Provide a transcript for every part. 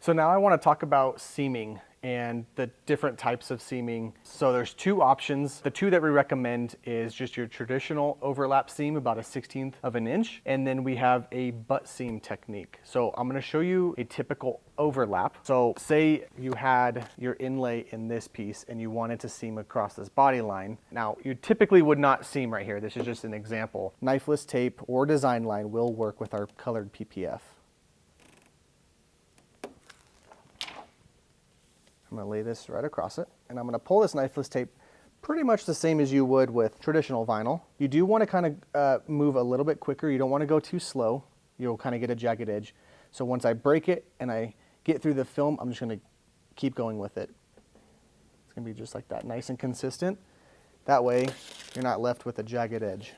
So now I want to talk about seaming and the different types of seaming. So there's two options. The two that we recommend is just your traditional overlap seam, about 1/16 of an inch. And then we have a butt seam technique. So I'm going to show you a typical overlap. So say you had your inlay in this piece and you wanted to seam across this body line. Now you typically would not seam right here. This is just an example. Knifeless tape or design line will work with our colored PPF. I'm going to lay this right across it, and I'm going to pull this knifeless tape pretty much the same as you would with traditional vinyl. You do want to kind of move a little bit quicker. You don't want to go too slow. You'll kind of get a jagged edge. So once I break it and I get through the film, I'm just going to keep going with it. It's going to be just like that, nice and consistent. That way, you're not left with a jagged edge.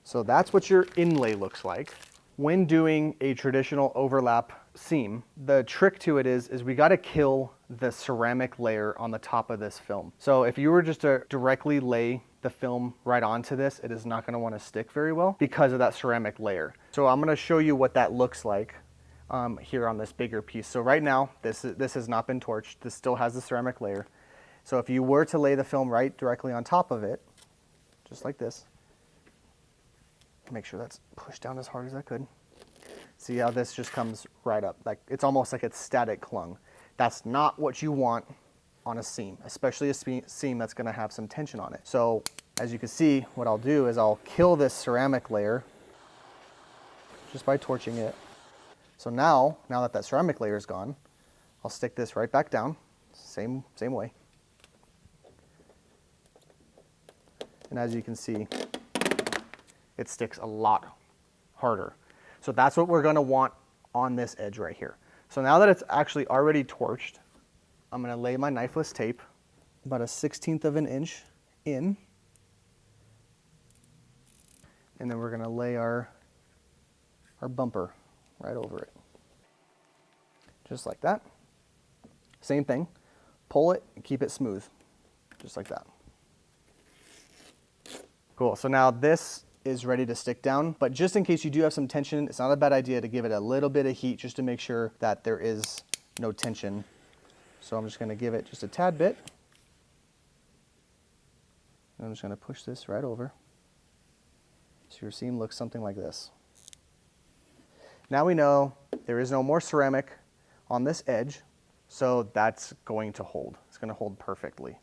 So that's what your inlay looks like. When doing a traditional overlap seam, the trick to it is we got to kill the ceramic layer on the top of this film. So if you were just to directly lay the film right onto this, it is not going to want to stick very well because of that ceramic layer. So I'm going to show you what that looks like here on this bigger piece. So right now, this has not been torched. This still has the ceramic layer. So if you were to lay the film right directly on top of it, just like this, make sure that's pushed down as hard as I could. See how this just comes right up. Like it's almost like it's static clung. That's not what you want on a seam, especially a seam that's going to have some tension on it. So as you can see, what I'll do is I'll kill this ceramic layer just by torching it. So now that ceramic layer is gone, I'll stick this right back down, same way. And as you can see, it sticks a lot harder. So that's what we're going to want on this edge right here. So now that it's actually already torched, I'm going to lay my knifeless tape about 1/16 of an inch in. And then we're going to lay our bumper right over it. Just like that. Same thing. Pull it and keep it smooth. Just like that. Cool. So now this is ready to stick down, but just in case you do have some tension, it's not a bad idea to give it a little bit of heat just to make sure that there is no tension. So I'm just going to give it just a tad bit. And I'm just going to push this right over. So your seam looks something like this. Now we know there is no more ceramic on this edge, so that's going to hold. It's going to hold perfectly.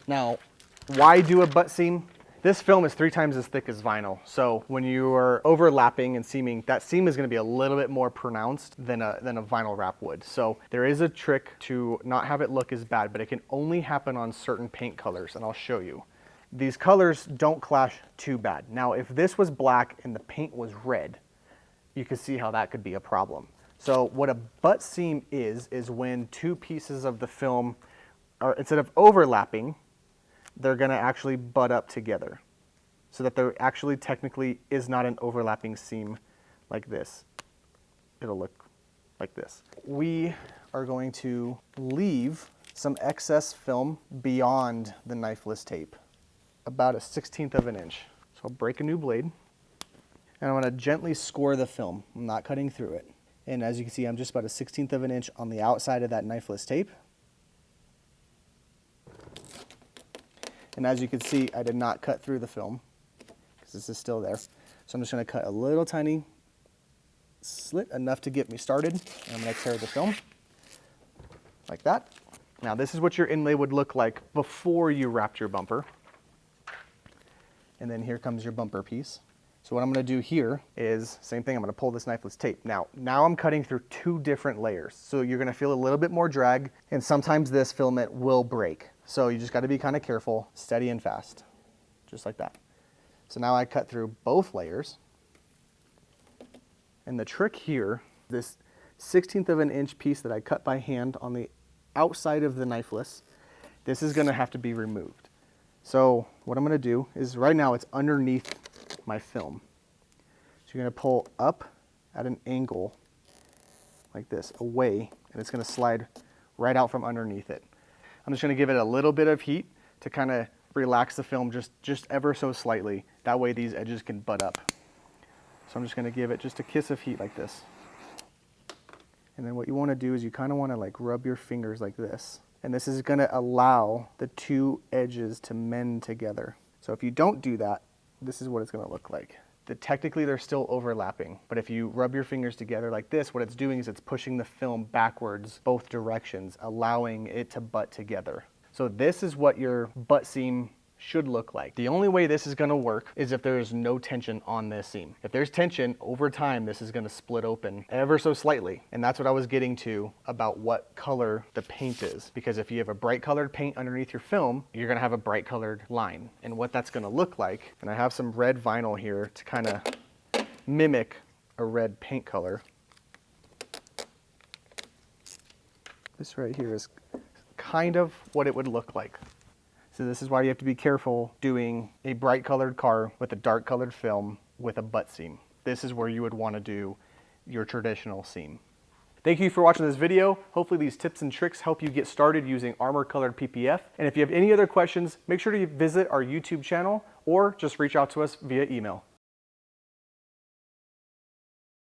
Now, why do a butt seam? This film is 3 times as thick as vinyl. So when you are overlapping and seaming, that seam is going to be a little bit more pronounced than a vinyl wrap would. So there is a trick to not have it look as bad, but it can only happen on certain paint colors, and I'll show you. These colors don't clash too bad. Now, if this was black and the paint was red, you can see how that could be a problem. So what a butt seam is when two pieces of the film are, instead of overlapping, they're going to actually butt up together so that there actually technically is not an overlapping seam like this. It'll look like this. We are going to leave some excess film beyond the knifeless tape, about 1/16 of an inch. So I'll break a new blade and I'm going to gently score the film. I'm not cutting through it. And as you can see, I'm just about 1/16 of an inch on the outside of that knifeless tape. And as you can see, I did not cut through the film because this is still there. So I'm just going to cut a little tiny slit, enough to get me started. And I'm going to tear the film like that. Now this is what your inlay would look like before you wrapped your bumper. And then here comes your bumper piece. So what I'm going to do here is, same thing, I'm going to pull this knifeless tape. Now I'm cutting through 2 different layers. So you're going to feel a little bit more drag, and sometimes this filament will break. So you just got to be kind of careful, steady and fast, just like that. So now I cut through both layers. And the trick here, this 1/16 of an inch piece that I cut by hand on the outside of the knifeless, this is going to have to be removed. So what I'm going to do is, right now it's underneath my film. So you're going to pull up at an angle like this, away, and it's going to slide right out from underneath it. I'm just gonna give it a little bit of heat to kind of relax the film just ever so slightly. That way these edges can butt up. So I'm just gonna give it just a kiss of heat like this. And then what you wanna do is you kind of wanna like rub your fingers like this. And this is gonna allow the two edges to mend together. So if you don't do that, this is what it's gonna look like. Technically they're still overlapping, but if you rub your fingers together like this, what it's doing is it's pushing the film backwards both directions, allowing it to butt together. So this is what your butt seam should look like. The only way this is gonna work is if there is no tension on this seam. If there's tension, over time this is gonna split open ever so slightly. And that's what I was getting to about what color the paint is. Because if you have a bright colored paint underneath your film, you're gonna have a bright colored line. And what that's gonna look like, and I have some red vinyl here to kind of mimic a red paint color. This right here is kind of what it would look like. So this is why you have to be careful doing a bright colored car with a dark colored film with a butt seam. This is where you would want to do your traditional seam. Thank you for watching this video. Hopefully these tips and tricks help you get started using ARMR colored PPF. And if you have any other questions, make sure to visit our YouTube channel or just reach out to us via email.